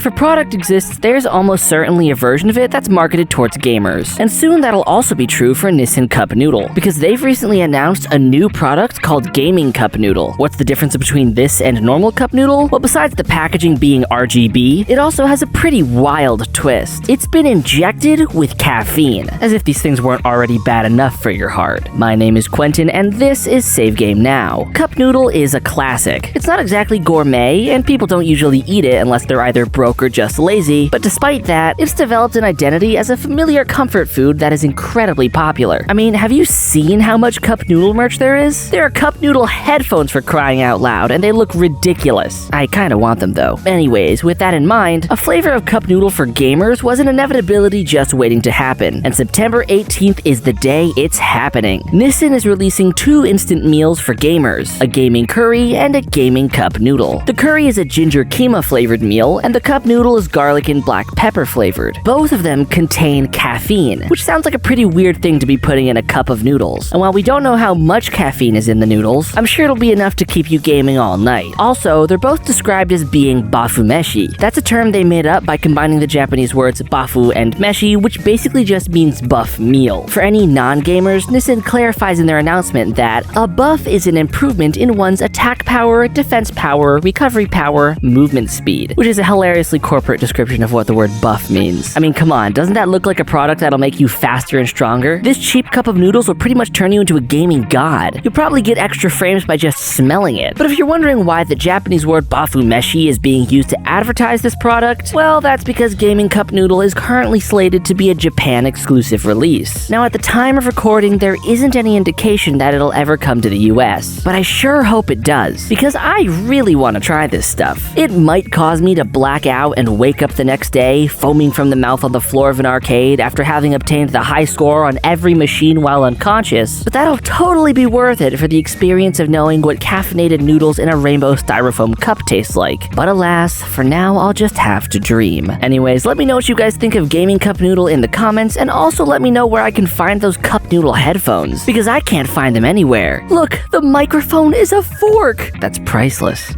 If a product exists, there's almost certainly a version of it that's marketed towards gamers. And soon that'll also be true for Nissin Cup Noodle, because they've recently announced a new product called Gaming Cup Noodle. What's the difference between this and normal cup noodle? Well, besides the packaging being RGB, it also has a pretty wild twist. It's been injected with caffeine, as if these things weren't already bad enough for your heart. My name is Quentin, and this is Save Game Now. Cup noodle is a classic. It's not exactly gourmet, and people don't usually eat it unless they're either broke or just lazy, but despite that, it's developed an identity as a familiar comfort food that is incredibly popular. I mean, have you seen how much cup noodle merch there is? There are cup noodle headphones for crying out loud, and they look ridiculous. I kinda want them though. Anyways, with that in mind, a flavor of cup noodle for gamers was an inevitability just waiting to happen, and September 18th is the day it's happening. Nissin is releasing 2 instant meals for gamers, a gaming curry and a gaming cup noodle. The curry is a ginger keema flavored meal, and the cup noodle is garlic and black pepper flavored. Both of them contain caffeine, which sounds like a pretty weird thing to be putting in a cup of noodles. And while we don't know how much caffeine is in the noodles, I'm sure it'll be enough to keep you gaming all night. Also, they're both described as being bafumeshi. That's a term they made up by combining the Japanese words bafu and meshi, which basically just means buff meal. For any non-gamers, Nissin clarifies in their announcement that a buff is an improvement in one's attack power, defense power, recovery power, movement speed, which is a hilariously corporate description of what the word buff means. I mean, come on, doesn't that look like a product that'll make you faster and stronger? This cheap cup of noodles will pretty much turn you into a gaming god. You'll probably get extra frames by just smelling it. But if you're wondering why the Japanese word bafumeshi is being used to advertise this product, well, that's because Gaming Cup Noodle is currently slated to be a Japan exclusive release. Now, at the time of recording, there isn't any indication that it'll ever come to the US, but I sure hope it does, because I really want to try this stuff. It might cause me to black out and wake up the next day, foaming from the mouth on the floor of an arcade after having obtained the high score on every machine while unconscious, but that'll totally be worth it for the experience of knowing what caffeinated noodles in a rainbow styrofoam cup tastes like. But alas, for now, I'll just have to dream. Anyways, let me know what you guys think of Gaming Cup Noodle in the comments, and also let me know where I can find those cup noodle headphones, because I can't find them anywhere. Look, the microphone is a fork! That's priceless.